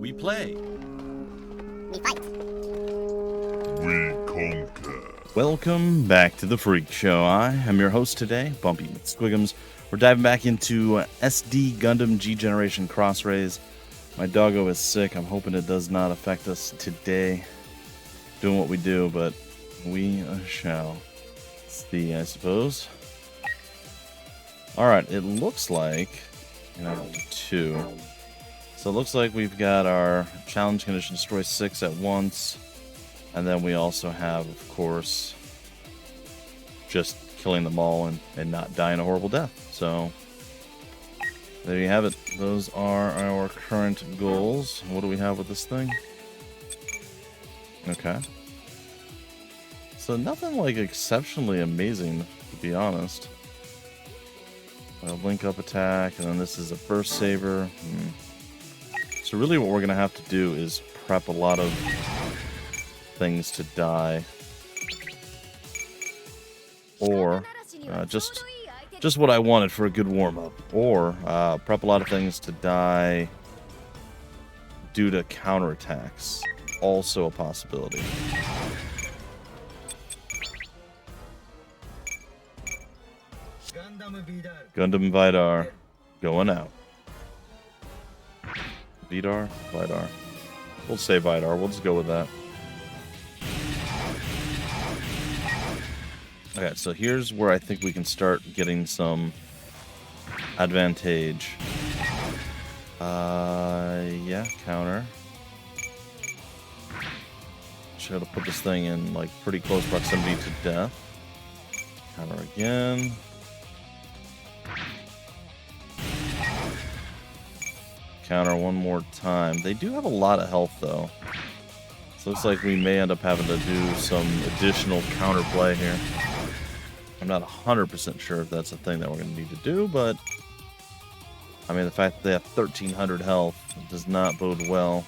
We play. We fight. We conquer. Welcome back to the Freak Show. I am your host today, Bumpy Squiggums. We're diving back into SD Gundam G Generation Cross Rays. My doggo is sick. I'm hoping it does not affect us today. Doing what we do, but we shall see, I suppose. Alright, it looks like, two. So it looks like we've got our challenge condition, destroy 6 at once. And then we also have, of course, just killing them all and not dying a horrible death. So there you have it. Those are our current goals. What do we have with this thing? Okay. So nothing like exceptionally amazing, to be honest. Link up attack, and then this is a burst saber. So really what we're going to have to do is prep a lot of things to die. Or just what I wanted for a good warm-up. Or prep a lot of things to die due to counterattacks. Also a possibility. Gundam Vidar going out. Vidar? Vidar. We'll say Vidar. We'll just go with that. Okay, so here's where I think we can start getting some advantage. Yeah, counter. Should have put this thing in like pretty close proximity to death. Counter again. Counter one more time. They do have a lot of health though. So looks like we may end up having to do some additional counterplay here. I'm not 100% sure if that's a thing that we're going to need to do, but I mean the fact that they have 1300 health does not bode well.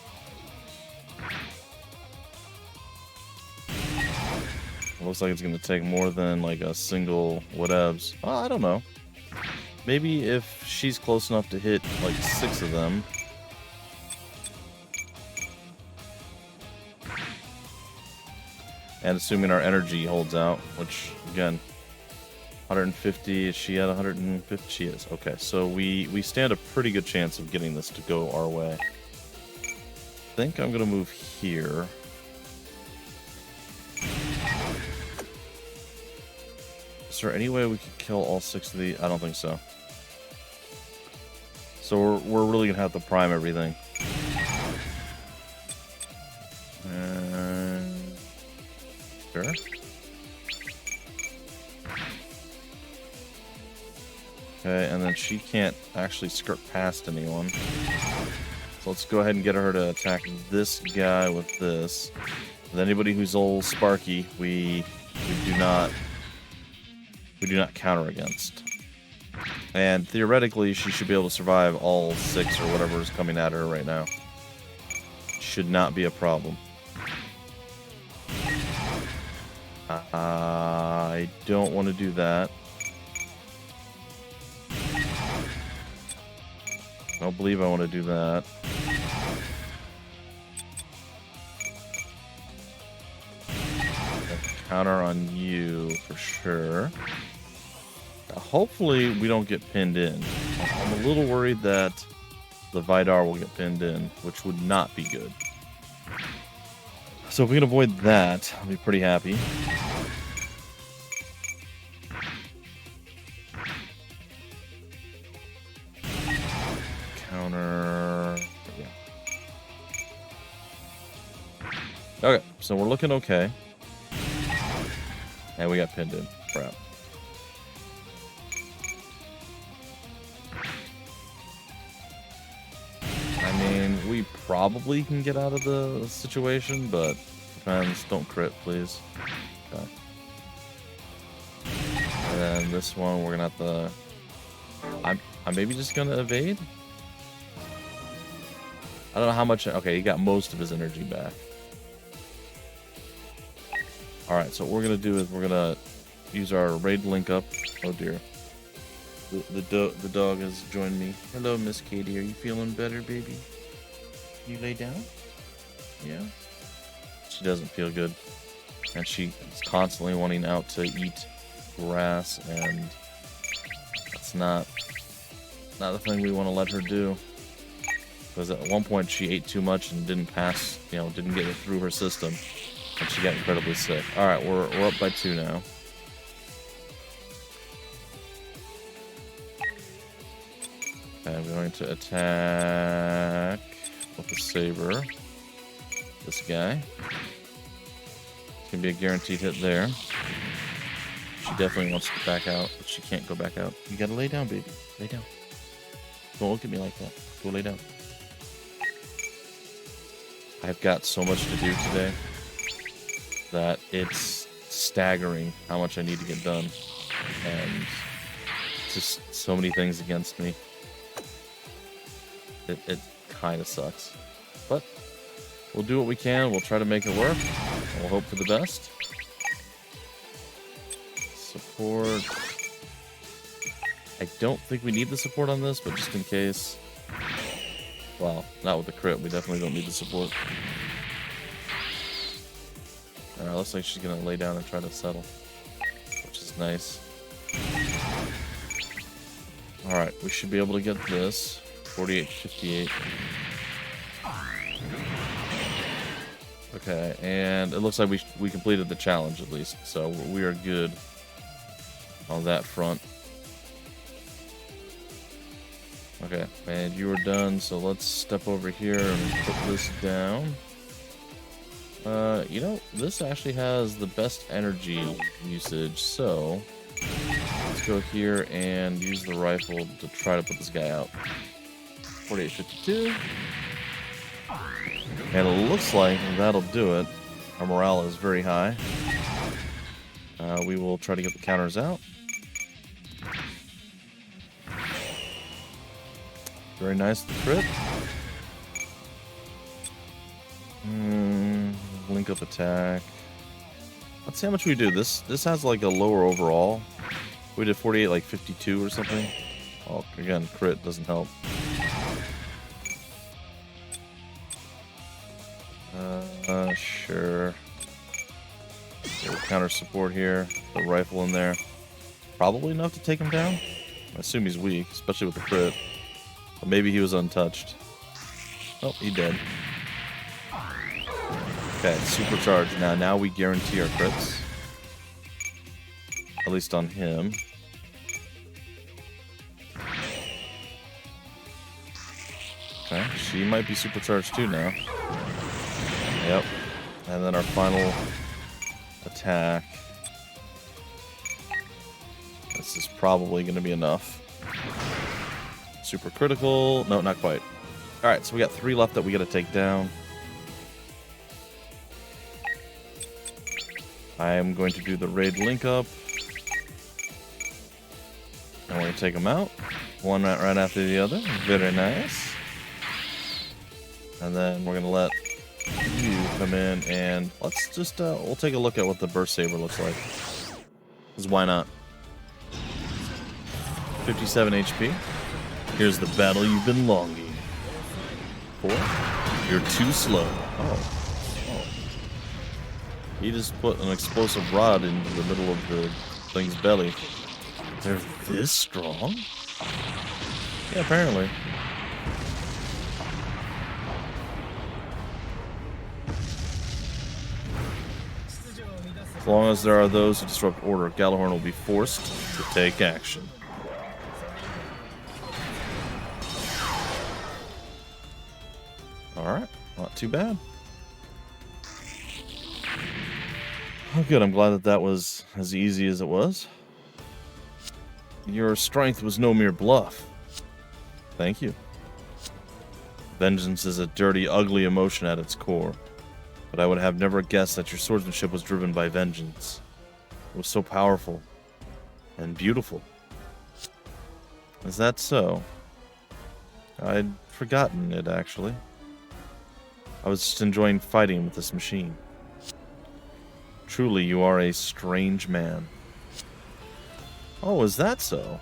It looks like it's going to take more than like a single whatevs. Oh, I don't know. Maybe if she's close enough to hit like 6 of them. And assuming our energy holds out, which again, 150, is she at 150? She is. Okay, so we stand a pretty good chance of getting this to go our way. I think I'm gonna move here. Is there any way we could kill all 6 of these? I don't think so. So we're really gonna have to prime everything. Sure. Okay, and then she can't actually skirt past anyone. So let's go ahead and get her to attack this guy with this. With anybody who's old Sparky, we do not counter against. And theoretically, she should be able to survive all 6 or whatever is coming at her right now. Should not be a problem. I don't want to do that. I don't believe I want to do that. Counter on you for sure. Hopefully we don't get pinned in. I'm a little worried that the Vidar will get pinned in, which would not be good. So if we can avoid that, I'll be pretty happy. Counter. Yeah. Okay, so we're looking okay. And we got pinned in. Crap. I mean, we probably can get out of the situation, but depends. Don't crit, please. Okay. And then this one, we're gonna have to. I'm maybe just gonna evade. I don't know how much. Okay, he got most of his energy back. All right, so what we're gonna do is we're gonna use our raid link up. Oh dear. The dog has joined me. Hello, Miss Katie. Are you feeling better, baby? Can you lay down? Yeah. She doesn't feel good. And she's constantly wanting out to eat grass, and that's not the thing we want to let her do. Because at one point she ate too much and didn't pass, didn't get it through her system. And she got incredibly sick. Alright, we're up by 2 now. Okay, I'm going to attack with the saber. This guy. It's going to be a guaranteed hit there. She definitely wants to back out, but she can't go back out. You gotta lay down, baby. Lay down. Don't look at me like that. Go lay down. I've got so much to do today that it's staggering how much I need to get done. And just so many things against me. It kind of sucks. But we'll do what we can. We'll try to make it work. And we'll hope for the best. Support. I don't think we need the support on this, but just in case. Well, not with the crit. We definitely don't need the support. Alright, looks like she's gonna lay down and try to settle, which is nice. Alright, we should be able to get this. 48-58. Okay, and it looks like we completed the challenge at least, so we are good on that front. Okay, and you are done, so let's step over here and put this down. This actually has the best energy usage, so let's go here and use the rifle to try to put this guy out. 48-52. And it looks like that'll do it. Our morale is very high. We will try to get the counters out. Very nice, the crit. Link up attack. Let's see how much we do. This has like a lower overall. We did 48, like 52 or something. Oh, again, crit doesn't help. Sure. Counter support here. The rifle in there. Probably enough to take him down. I assume he's weak, especially with the crit. But maybe he was untouched. Oh, he dead. Okay, supercharged. Now we guarantee our crits. At least on him. Okay, she might be supercharged too now. Yep. And then our final attack. This is probably going to be enough. Super critical. No, not quite. Alright, so we got 3 left that we got to take down. I am going to do the raid link up. And we're going to take them out. One right after the other. Very nice. And then we're going to let you come in and let's just, we'll take a look at what the burst saber looks like. Because why not? 57 HP. Here's the battle you've been longing for. You're too slow. Oh. He just put an explosive rod into the middle of the thing's belly. They're this strong? Yeah, apparently. As long as there are those who disrupt order, Gallahorn will be forced to take action. Alright, not too bad. Oh good, I'm glad that was as easy as it was. Your strength was no mere bluff. Thank you. Vengeance is a dirty, ugly emotion at its core. But I would have never guessed that your swordsmanship was driven by vengeance. It was so powerful. And beautiful. Is that so? I'd forgotten it, actually. I was just enjoying fighting with this machine. Truly, you are a strange man. Oh, is that so?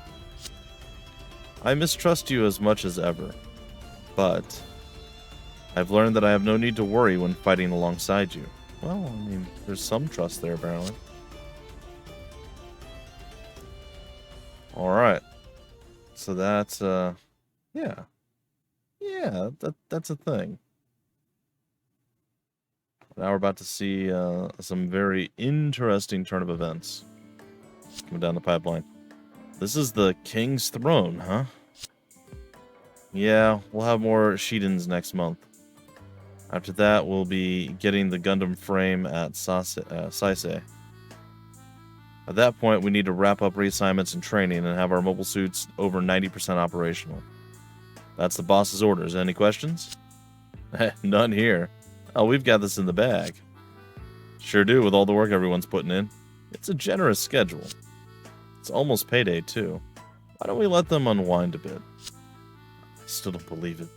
I mistrust you as much as ever. But I've learned that I have no need to worry when fighting alongside you. Well, I mean, there's some trust there, apparently. Alright. So that's, yeah. Yeah, that's a thing. Now we're about to see some very interesting turn of events coming down the pipeline. This is the King's Throne, huh? Yeah, we'll have more Shidens next month. After that, we'll be getting the Gundam frame at Saisei. At that point, we need to wrap up reassignments and training and have our mobile suits over 90% operational. That's the boss's orders. Any questions? None here. Oh, we've got this in the bag. Sure do, with all the work everyone's putting in. It's a generous schedule. It's almost payday, too. Why don't we let them unwind a bit? I still don't believe it.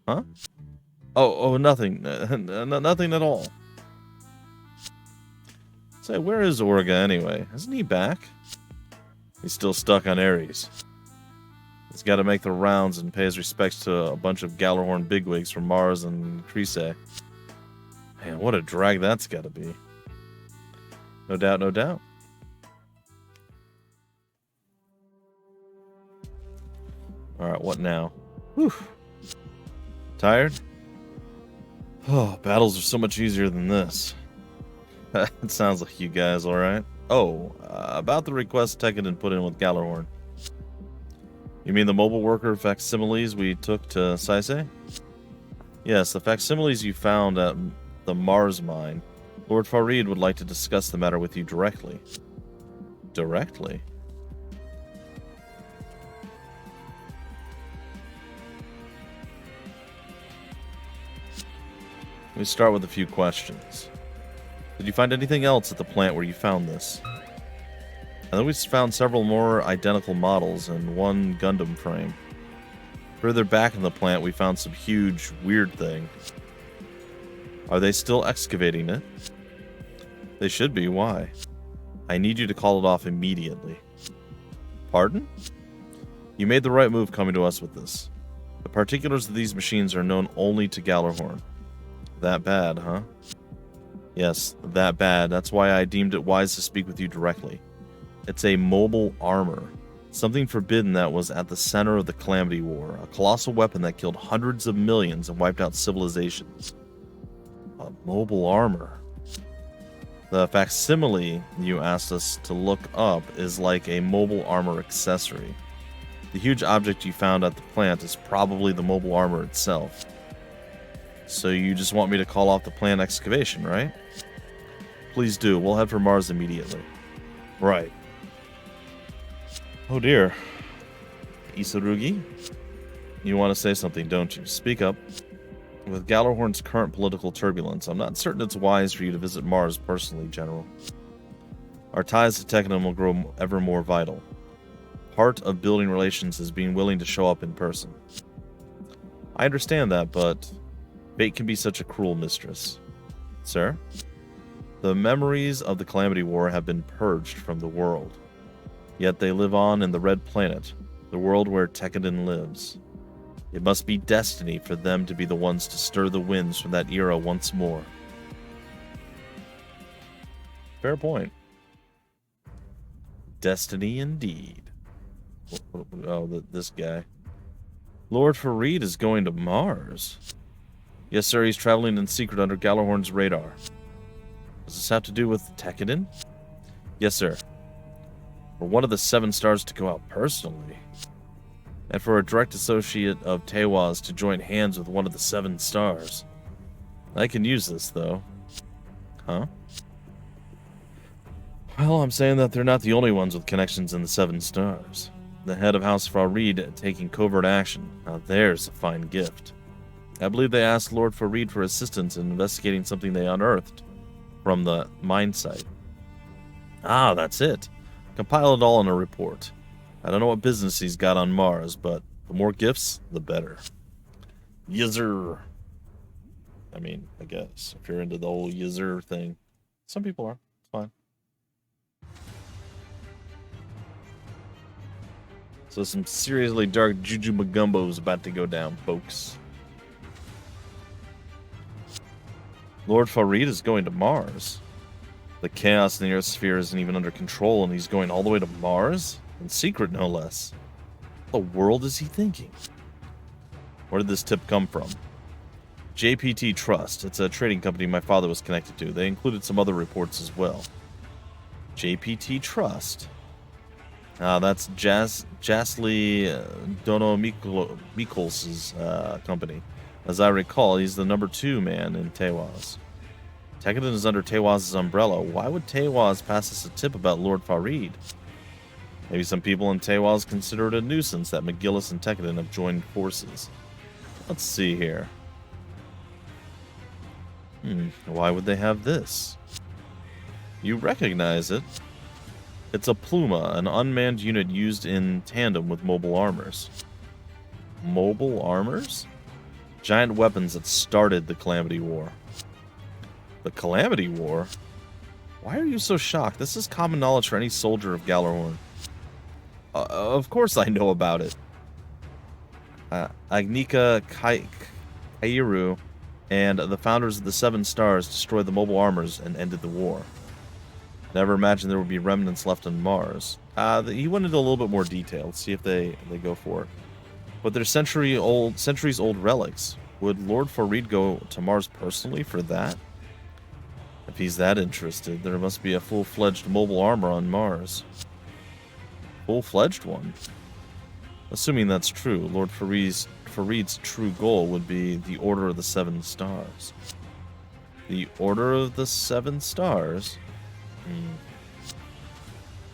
Huh? Oh, nothing. Nothing at all. Say, where is Orga anyway? Isn't he back? He's still stuck on Ares. He's got to make the rounds and pay his respects to a bunch of Gallarhorn bigwigs from Mars and Crise. Man, what a drag that's got to be. No doubt, no doubt. Alright, what now? Whew. Tired? Oh, battles are so much easier than this. It sounds like you guys, alright? Oh, about the request Tekkadan put in with Gallarhorn. You mean the mobile worker facsimiles we took to Saisei? Yes, the facsimiles you found at the Mars mine. Lord Farid would like to discuss the matter with you directly. Directly? Let me start with a few questions. Did you find anything else at the plant where you found this? And then we found several more identical models and one Gundam frame. Further back in the plant, we found some huge, weird thing. Are they still excavating it? They should be. Why? I need you to call it off immediately. Pardon? You made the right move coming to us with this. The particulars of these machines are known only to Gallarhorn. That bad, huh? Yes, that bad. That's why I deemed it wise to speak with you directly. It's a mobile armor. Something forbidden that was at the center of the Calamity War. A colossal weapon that killed hundreds of millions and wiped out civilizations. A mobile armor. The facsimile you asked us to look up is like a mobile armor accessory. The huge object you found at the plant is probably the mobile armor itself. So you just want me to call off the plant excavation, right? Please do. We'll head for Mars immediately. Right. Oh dear. Isarugi? You want to say something, don't you? Speak up. With Gallarhorn's current political turbulence, I'm not certain it's wise for you to visit Mars personally, General. Our ties to Tekkadan will grow ever more vital. Part of building relations is being willing to show up in person. I understand that, but fate can be such a cruel mistress. Sir? The memories of the Calamity War have been purged from the world. Yet they live on in the Red Planet, the world where Tekkadan lives. It must be destiny for them to be the ones to stir the winds from that era once more. Fair point. Destiny indeed. Oh, this guy. Lord Farid is going to Mars. Yes, sir, he's traveling in secret under Gallarhorn's radar. Does this have to do with Tekkadan? Yes, sir. For one of the 7 stars to go out personally. And for a direct associate of Tewa's to join hands with one of the 7 stars. I can use this, though. Huh? Well, I'm saying that they're not the only ones with connections in the 7 stars. The head of House Farid taking covert action. Now there's a fine gift. I believe they asked Lord Farid for assistance in investigating something they unearthed from the mine site. Ah, that's it. Compile it all in a report. I don't know what business he's got on Mars, but the more gifts, the better. Yizzer. I mean, I guess, if you're into the whole Yizzer thing. Some people are. It's fine. So some seriously dark Juju Magumbo is about to go down, folks. Lord Farid is going to Mars. The chaos in the Earth sphere isn't even under control, and he's going all the way to Mars? In secret, no less. What the world is he thinking? Where did this tip come from? JPT Trust. It's a trading company my father was connected to. They included some other reports as well. JPT Trust. That's Jasly Dono company. As I recall, he's the number 2 man in Tewaz. Tekkadan is under Tewaz's umbrella. Why would Tewaz pass us a tip about Lord Farid? Maybe some people in Tewaz consider it a nuisance that McGillis and Tekkadan have joined forces. Let's see here. Why would they have this? You recognize it. It's a Pluma, an unmanned unit used in tandem with mobile armors. Mobile armors? Giant weapons that started the Calamity War. The Calamity War? Why are you so shocked? This is common knowledge for any soldier of Galahorn. Of course I know about it. Agnika Kairu and the founders of the Seven Stars destroyed the mobile armors and ended the war. Never imagined there would be remnants left on Mars. He went into a little bit more detail. Let's see if they go for it. But they're centuries old relics. Would Lord Farid go to Mars personally for that? If he's that interested, there must be a full-fledged mobile armor on Mars. Full-fledged one? Assuming that's true, Lord Farid's true goal would be the Order of the Seven Stars. The Order of the Seven Stars?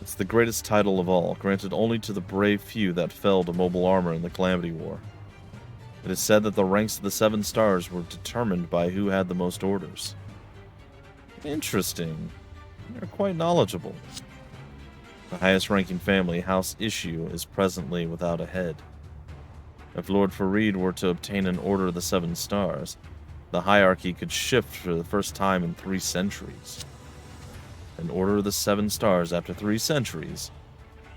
It's the greatest title of all, granted only to the brave few that fell to mobile armor in the Calamity War. It is said that the ranks of the Seven Stars were determined by who had the most orders. Interesting. You're quite knowledgeable. The highest-ranking family, House Issue, is presently without a head. If Lord Farid were to obtain an Order of the Seven Stars, the hierarchy could shift for the first time in 3 centuries. An Order of the Seven Stars after 3 centuries,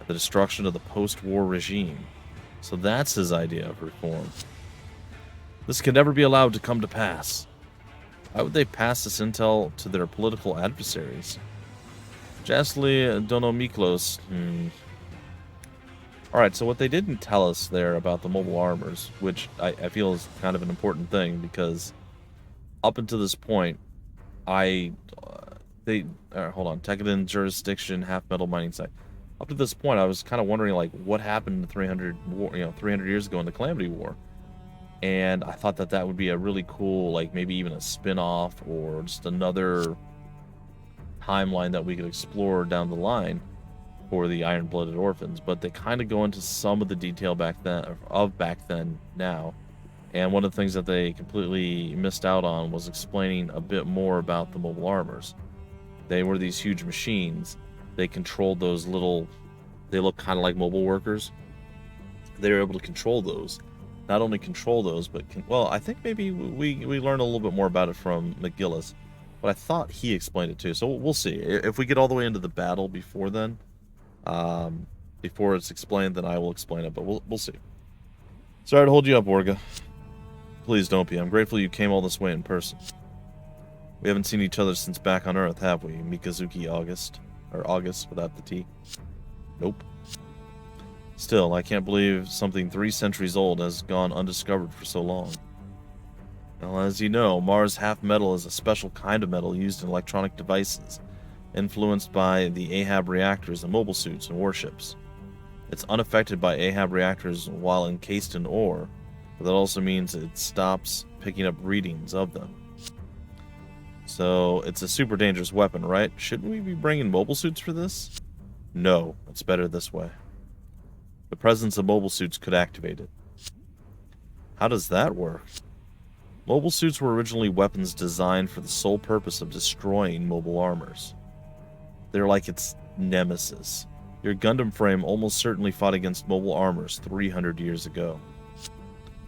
the destruction of the post-war regime. So that's his idea of reform. This can never be allowed to come to pass. Why would they pass this intel to their political adversaries? Jasly Donomiklos. Alright, so what they didn't tell us there about the mobile armors, which I feel is kind of an important thing, because up until this point, hold on, Tekkadan jurisdiction, half metal mining site. Up to this point, I was kind of wondering, like, what happened 300 years ago in the Calamity War. And I thought that would be a really cool, like, maybe even a spin-off or just another timeline that we could explore down the line for the Iron-Blooded Orphans. But they kind of go into some of the detail back then now. And one of the things that they completely missed out on was explaining a bit more about the mobile armors. They were these huge machines. They controlled those little... They look kind of like mobile workers. They were able to control those. Not only control those, but... well, I think maybe we learned a little bit more about it from McGillis. But I thought he explained it too. So we'll see. If we get all the way into the battle before then... before it's explained, then I will explain it. But we'll see. Sorry to hold you up, Orga. Please don't be. I'm grateful you came all this way in person. We haven't seen each other since back on Earth, have we? Mikazuki August. Or August without the T. Nope. Still, I can't believe something 3 centuries old has gone undiscovered for so long. Well, as you know, Mars half metal is a special kind of metal used in electronic devices, influenced by the Ahab reactors in mobile suits and warships. It's unaffected by Ahab reactors while encased in ore, but that also means it stops picking up readings of them. So, it's a super dangerous weapon, right? Shouldn't we be bringing mobile suits for this? No, it's better this way. The presence of mobile suits could activate it. How does that work? Mobile suits were originally weapons designed for the sole purpose of destroying mobile armors. They're like its nemesis. Your Gundam frame almost certainly fought against mobile armors 300 years ago.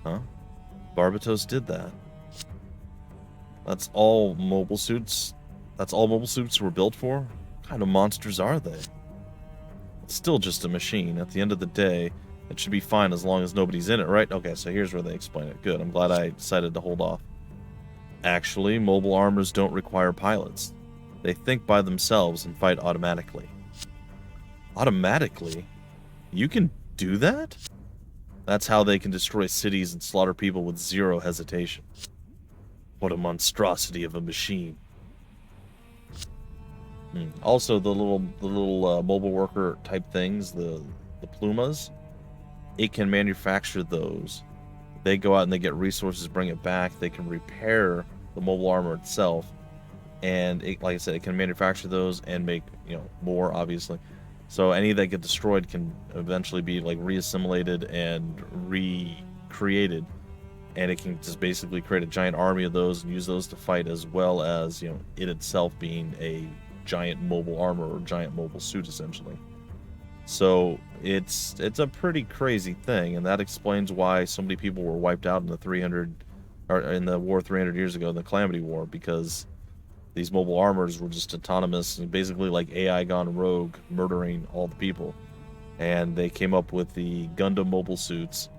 Huh? Barbatos did that. That's all mobile suits were built for? What kind of monsters are they? It's still just a machine. At the end of the day, it should be fine as long as nobody's in it, right? Okay, so here's where they explain it. Good, I'm glad I decided to hold off. Actually, mobile armors don't require pilots. They think by themselves and fight automatically. Automatically? You can do that? That's how they can destroy cities and slaughter people with zero hesitation. What a monstrosity of a machine. Also, the little mobile worker type things, the plumas, it can manufacture those. They go out and they get resources, bring it back. They can repair the mobile armor itself, and it, like I said, it can manufacture those and make, you know, more, obviously. So any that get destroyed can eventually be like reassimilated and recreated, and it can just basically create a giant army of those and use those to fight, as well as, you know, it itself being a giant mobile armor or giant mobile suit, essentially. So it's a pretty crazy thing, and that explains why so many people were wiped out in the 300 or in the war 300 years ago, in the Calamity War, because these mobile armors were just autonomous and basically like AI gone rogue, murdering all the people. And they came up with the Gundam mobile suits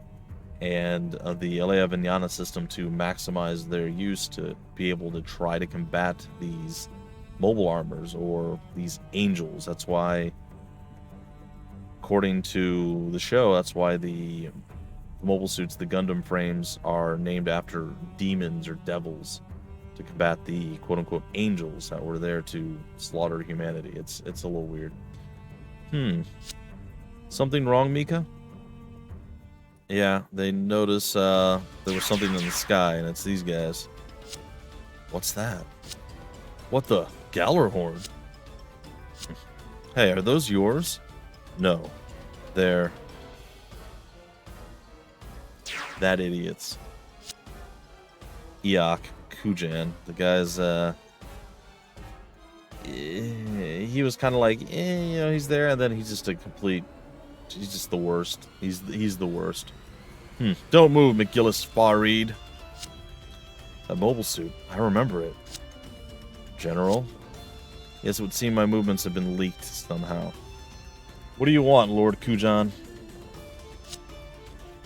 and the Elea Vignana system to maximize their use, to be able to try to combat these mobile armors or these angels. That's why, according to the show, that's why the mobile suits, the Gundam frames, are named after demons or devils, to combat the quote-unquote angels that were there to slaughter humanity. It's a little weird. Something wrong, Mika? Yeah, they notice there was something in the sky, and it's these guys. What's that? What the? Gallerhorn? Hey, are those yours? No. They're... that idiot's. Eok Kujan. The guy's, he was kind of like, you know, he's there, and then he's just a complete... he's just the worst. He's the worst. Don't move, McGillis Farid. That mobile suit. I remember it. General? Yes, it would seem my movements have been leaked somehow. What do you want, Lord Kujan?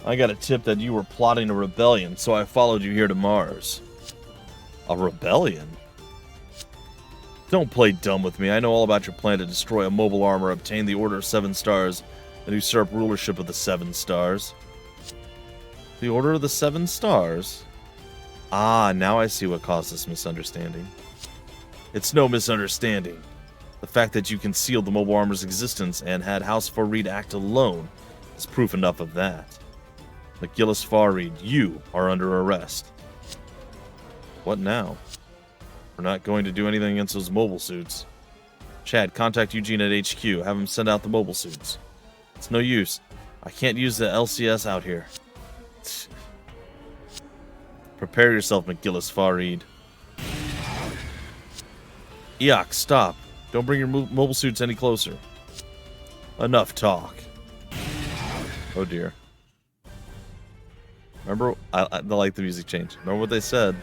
I got a tip that you were plotting a rebellion, so I followed you here to Mars. A rebellion? Don't play dumb with me. I know all about your plan to destroy a mobile armor, obtain the Order of 7 Stars, and usurp rulership of the 7 Stars. The Order of the 7 Stars? Ah, now I see what caused this misunderstanding. It's no misunderstanding. The fact that you concealed the mobile armor's existence and had House Farid act alone is proof enough of that. McGillis Farid, you are under arrest. What now? We're not going to do anything against those mobile suits. Chad, contact Eugene at HQ. Have him send out the mobile suits. It's no use. I can't use the LCS out here. Prepare yourself, McGillis Farid. Eok, stop. Don't bring your mobile suits any closer. Enough talk. Oh dear. Remember, I like the music change. Remember what they said.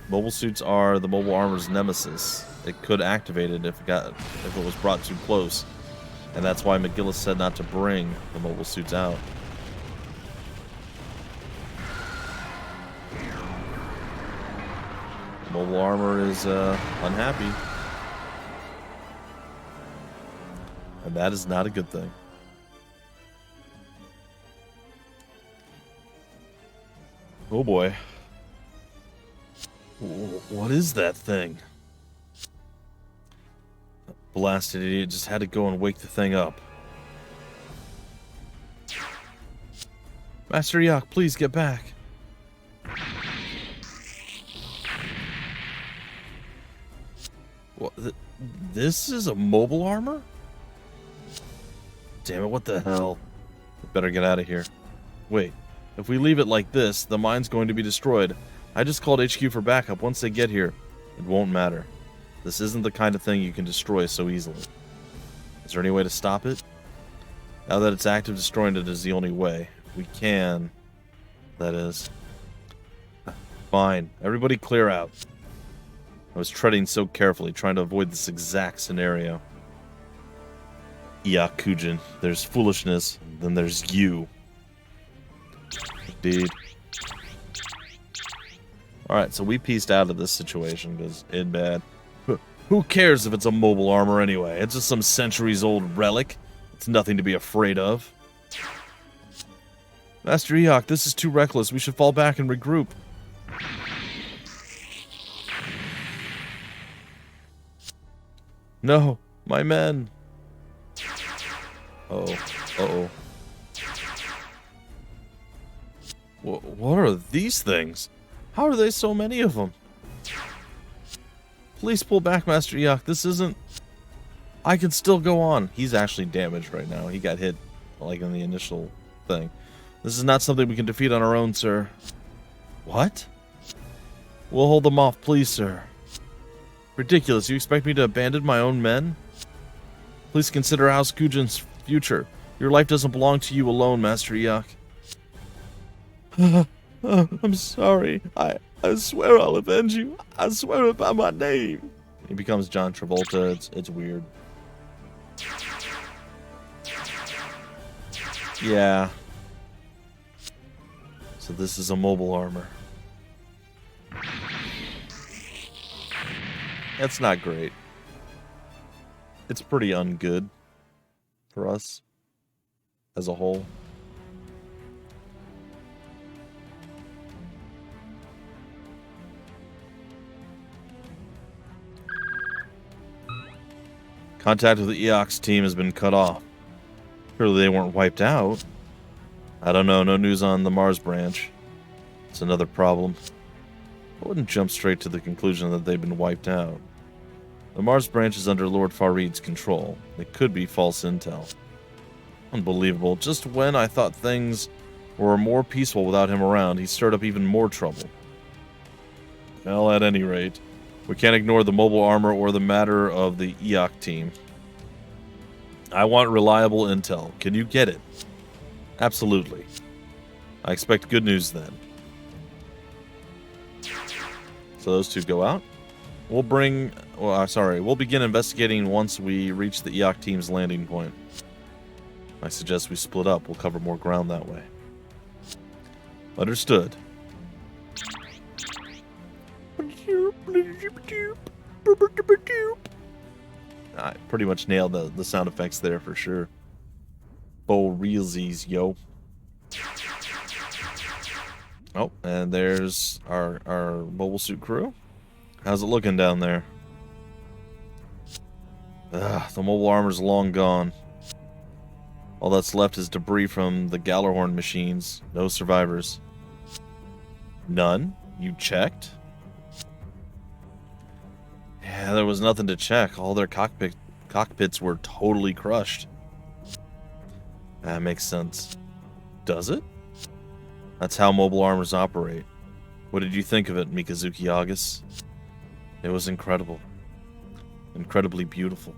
Mobile suits are the mobile armor's nemesis. It could activate it if it was brought too close. And that's why McGillis said not to bring the mobile suits out. Mobile armor is unhappy. And that is not a good thing. Oh boy. What is that thing? Blasted idiot just had to go and wake the thing up. Master Eok, please get back. What? This is a mobile armor? Damn it, what the hell? We better get out of here. Wait, if we leave it like this, the mine's going to be destroyed. I just called HQ for backup. Once they get here, it won't matter. This isn't the kind of thing you can destroy so easily. Is there any way to stop it? Now that it's active, destroying it is the only way. We can. That is. Fine. Everybody clear out. I was treading so carefully, trying to avoid this exact scenario. Yeah, Kujin. There's foolishness, then there's you. Indeed. Alright, so we pieced out of this situation because it's bad. Who cares if it's a mobile armor anyway? It's just some centuries-old relic. It's nothing to be afraid of. Master Eok, this is too reckless. We should fall back and regroup. No, my men. Uh-oh. Uh-oh. What are these things? How are there so many of them? Please pull back, Master Eok. This isn't... I can still go on. He's actually damaged right now. He got hit, like, in the initial thing. This is not something we can defeat on our own, sir. What? We'll hold them off, please, sir. Ridiculous. You expect me to abandon my own men? Please consider House Kujin's future. Your life doesn't belong to you alone, Master Eok. I'm sorry. I swear I'll avenge you. I swear it by my name. He becomes John Travolta. It's weird. Yeah. So this is a mobile armor. That's not great. It's pretty ungood for us as a whole. Contact with the Eok's team has been cut off. Surely they weren't wiped out. I don't know, no news on the Mars branch. It's another problem. I wouldn't jump straight to the conclusion that they've been wiped out. The Mars branch is under Lord Farid's control. It could be false intel. Unbelievable. Just when I thought things were more peaceful without him around, he stirred up even more trouble. Well, at any rate, we can't ignore the mobile armor or the matter of the Eok team. I want reliable intel. Can you get it? Absolutely. I expect good news then. So those two go out. We'll begin investigating once we reach the Eok team's landing point. I suggest we split up. We'll cover more ground that way. Understood. I pretty much nailed the sound effects there for sure. Bo realsies, yo. Oh, and there's our mobile suit crew. How's it looking down there? The mobile armor's long gone. All that's left is debris from the Gallarhorn machines. No survivors. None? You checked? Yeah, there was nothing to check. All their cockpits were totally crushed. That makes sense. Does it? That's how mobile armors operate. What did you think of it, Mikazuki August? It was incredible. Incredibly beautiful.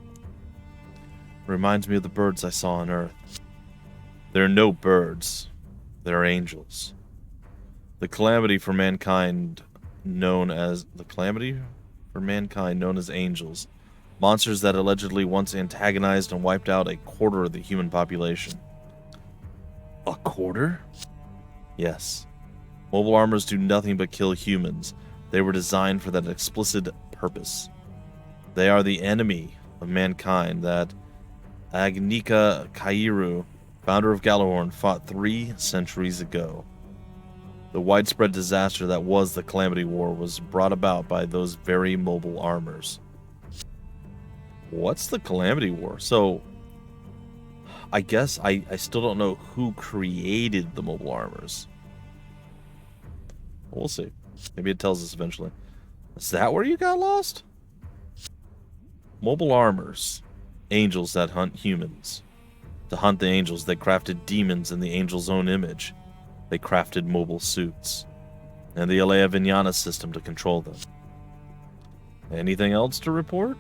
Reminds me of the birds I saw on Earth. They're no birds. They're angels. The calamity for mankind known as angels. Monsters that allegedly once antagonized and wiped out a quarter of the human population. A quarter? Yes. Mobile armors do nothing but kill humans. They were designed for that explicit purpose. They are the enemy of mankind that Agnika Kairu, founder of Gallarhorn, fought 3 centuries ago. The widespread disaster that was the Calamity War was brought about by those very mobile armors. What's the Calamity War? So, I guess I still don't know who created the mobile armors. We'll see. Maybe it tells us eventually. Is that where you got lost? Mobile armors. Angels that hunt humans. To hunt the angels, they crafted demons in the angel's own image. They crafted mobile suits. And the Alea Vignana system to control them. Anything else to report?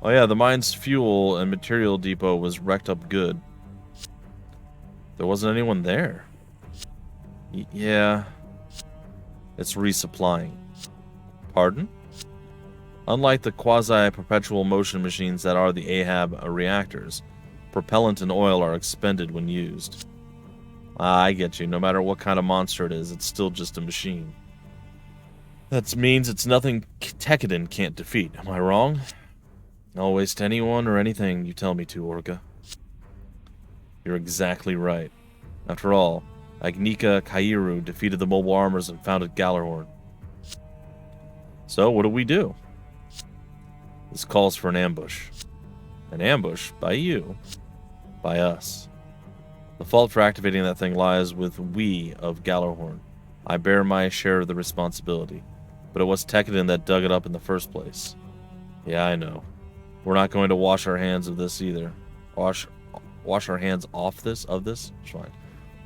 Oh yeah, the mine's fuel and material depot was wrecked up good. There wasn't anyone there. Yeah. It's resupplying. Pardon? Unlike the quasi-perpetual motion machines that are the Ahab reactors, propellant and oil are expended when used. I get you. No matter what kind of monster it is, it's still just a machine. That means it's nothing Tekkadan can't defeat. Am I wrong? I'll waste anyone or anything you tell me to, Orga. You're exactly right. After all, Agnika Kairu defeated the mobile armors and founded Galahorn. So, what do we do? This calls for an ambush. An ambush by you. By us. The fault for activating that thing lies with we of Galahorn. I bear my share of the responsibility. But it was Tekkadan that dug it up in the first place. Yeah, I know. We're not going to wash our hands of this either. Wash our hands off this, of this? Fine.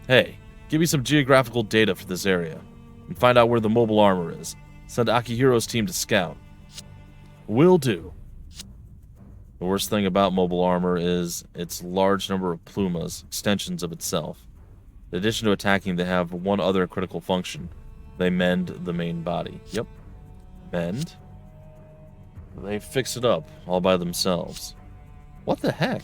Hey, give me some geographical data for this area. And find out where the mobile armor is. Send Akihiro's team to scout. Will do. The worst thing about mobile armor is its large number of plumas, extensions of itself. In addition to attacking, they have one other critical function. They mend the main body. Yep. Mend. They fix it up, all by themselves. What the heck?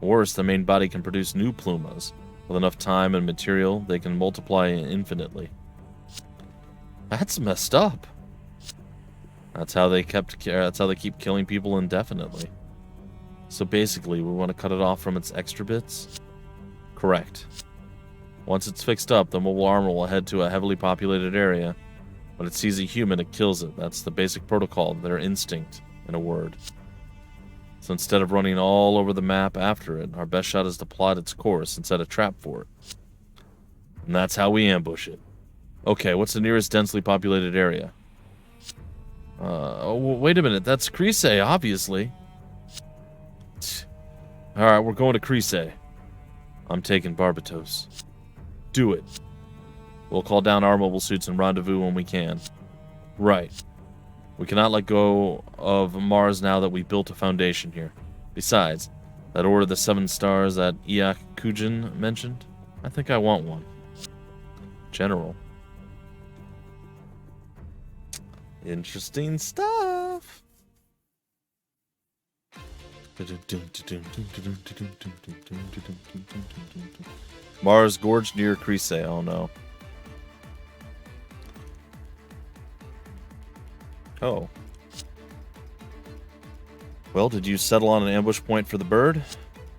Worse, the main body can produce new plumas. With enough time and material, they can multiply infinitely. That's messed up. That's how they keep killing people indefinitely. So basically, we want to cut it off from its extra bits? Correct. Once it's fixed up, the mobile armor will head to a heavily populated area. When it sees a human, it kills it. That's the basic protocol, their instinct, in a word. So instead of running all over the map after it, our best shot is to plot its course and set a trap for it. And that's how we ambush it. Okay, what's the nearest densely populated area? Oh, wait a minute, that's Crise, obviously. Alright, we're going to Crise. I'm taking Barbatos. Do it. We'll call down our mobile suits and rendezvous when we can. Right. We cannot let go of Mars now that we built a foundation here. Besides, that order of the 7 stars that Iak Kujin mentioned, I think I want one. General. Interesting stuff. Mars Gorge near Crise. Oh no. Oh. Well, did you settle on an ambush point for the bird?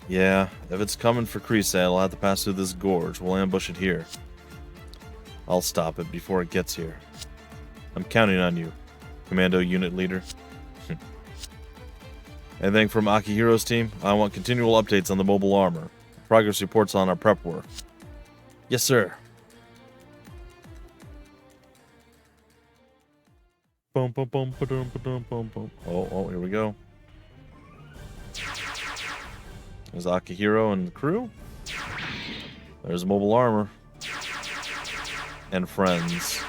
Yeah, if it's coming for Crise, I'll have to pass through this gorge. We'll ambush it here. I'll stop it before it gets here. I'm counting on you, Commando Unit Leader. Anything from Akihiro's team? I want continual updates on the mobile armor. Progress reports on our prep work. Yes, sir. Boom, boom, boom, boom, boom, boom, boom. Oh, here we go. There's Akihiro and the crew. There's mobile armor. And friends.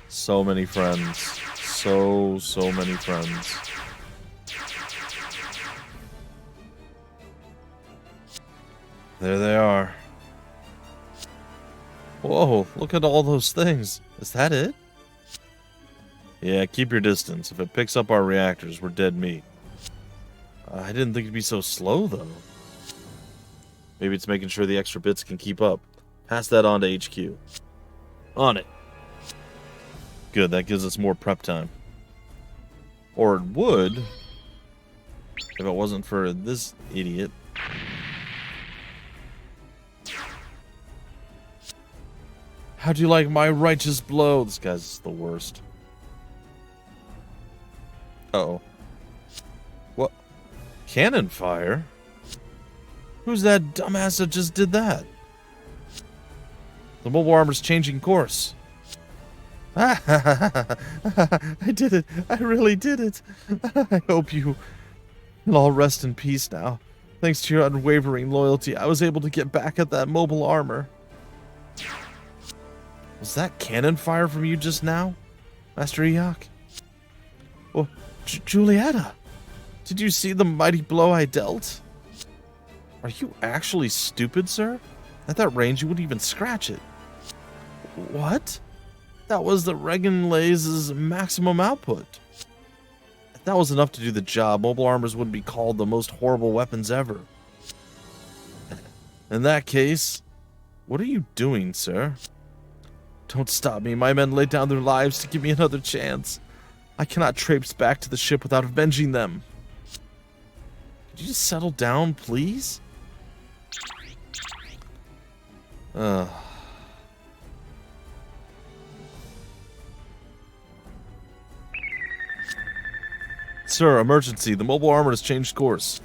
So many friends. So many friends. There they are. Whoa, look at all those things. Is that it? Yeah, keep your distance. If it picks up our reactors, we're dead meat. I didn't think it'd be so slow, though. Maybe it's making sure the extra bits can keep up. Pass that on to HQ. On it. Good, that gives us more prep time. Or it would, if it wasn't for this idiot. How'd you like my righteous blow? This guy's the worst. Uh-oh. What? Cannon fire? Who's that dumbass that just did that? The mobile armor's changing course. I did it. I really did it. I hope you will all rest in peace now. Thanks to your unwavering loyalty, I was able to get back at that mobile armor. Was that cannon fire from you just now, Master Iak? Well, Julietta, did you see the mighty blow I dealt? Are you actually stupid, sir? At that range, you wouldn't even scratch it. What? That was the Regenlaze's maximum output. If that was enough to do the job, mobile armors would be called the most horrible weapons ever. In that case, what are you doing, sir? Don't stop me. My men laid down their lives to give me another chance. I cannot traipse back to the ship without avenging them. Could you just settle down, please? Sir, emergency. The mobile armor has changed course.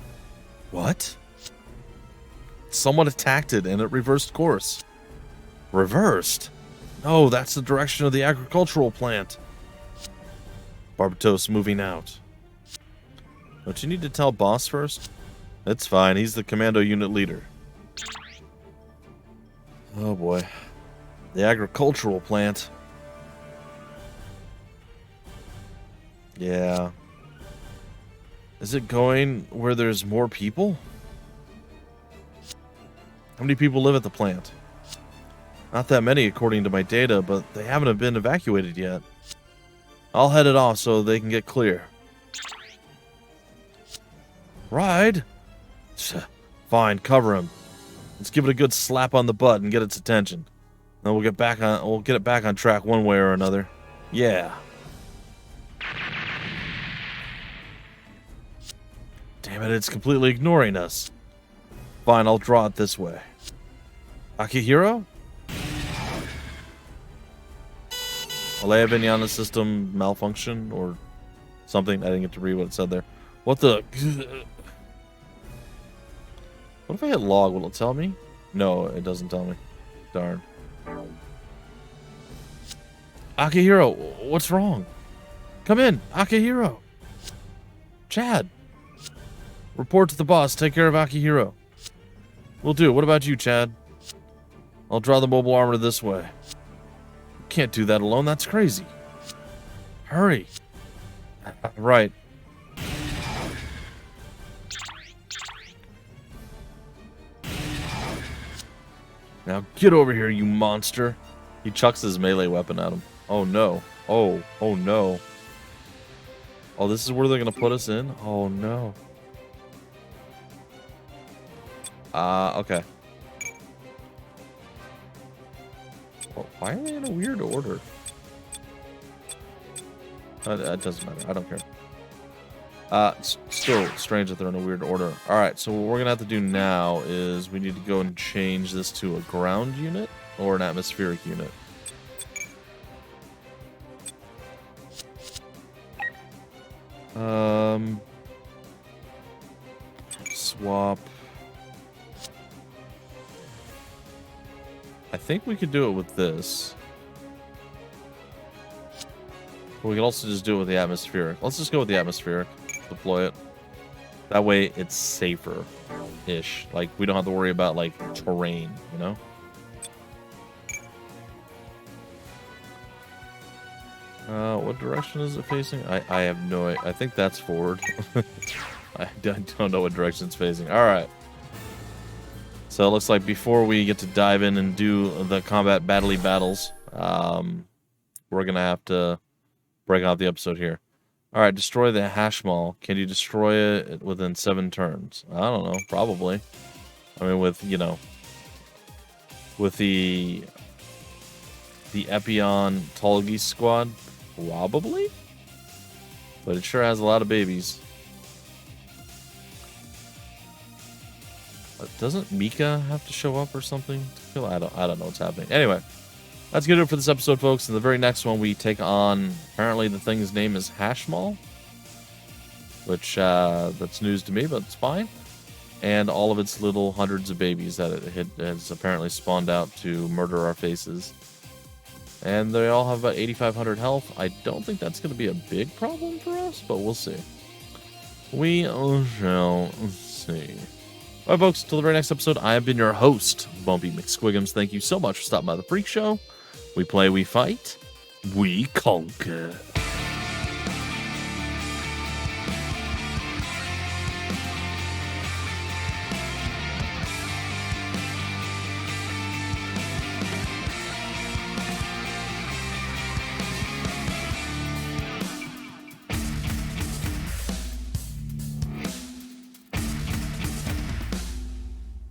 What? Someone attacked it and it reversed course. Reversed? No, that's the direction of the agricultural plant. Barbatos moving out. Don't you need to tell boss first? It's fine. He's the commando unit leader. Oh boy. The agricultural plant. Yeah. Is it going where there's more people? How many people live at the plant? Not that many according to my data, but they haven't been evacuated yet. I'll head it off so they can get clear. Ride? Fine, cover him. Let's give it a good slap on the butt and get its attention. Then we'll get it back on track one way or another. Yeah. Damn it, it's completely ignoring us. Fine, I'll draw it this way. Akihiro? Alea Vinyana system malfunction or something. I didn't get to read what it said there. What the... What if I hit log? Will it tell me? No, it doesn't tell me. Darn. Akihiro, what's wrong? Come in, Akihiro. Chad. Report to the boss. Take care of Akihiro. Will do. What about you, Chad? I'll draw the mobile armor this way. Can't do that alone. That's crazy. Hurry. Right. Now get over here, you monster. He chucks his melee weapon at him. Oh no. Oh no. Oh, this is where they're gonna put us in? Oh no. Okay. Well, why are they in a weird order? That doesn't matter. I don't care. It's still strange that they're in a weird order. Alright, so what we're gonna have to do now is we need to go and change this to a ground unit or an atmospheric unit. Swap. I think we could do it with this. But we can also just do it with the atmospheric. Let's just go with the atmospheric. Deploy it. That way it's safer-ish. Like, we don't have to worry about, like, terrain, you know? What direction is it facing? I have no idea. I think that's forward. I don't know what direction it's facing. Alright. So it looks like before we get to dive in and do the combat battles, we're going to have to break out the episode here. Alright, destroy the hash mall. Can you destroy it within 7 turns? I don't know. Probably. I mean, with, you know, with the Epion Tolgi squad, probably? But it sure has a lot of babies. Doesn't Mika have to show up or something? I don't know what's happening. Anyway, that's gonna do it for this episode, folks. In the very next one, we take on, apparently the thing's name is Hashmal, which that's news to me, but it's fine. And all of its little hundreds of babies that it has apparently spawned out to murder our faces. And they all have about 8,500 health. I don't think that's going to be a big problem for us, but we'll see. We shall see. All right, folks, till the very next episode, I have been your host, Bumpy McSquigums. Thank you so much for stopping by the Freak Show. We play, we fight, we conquer.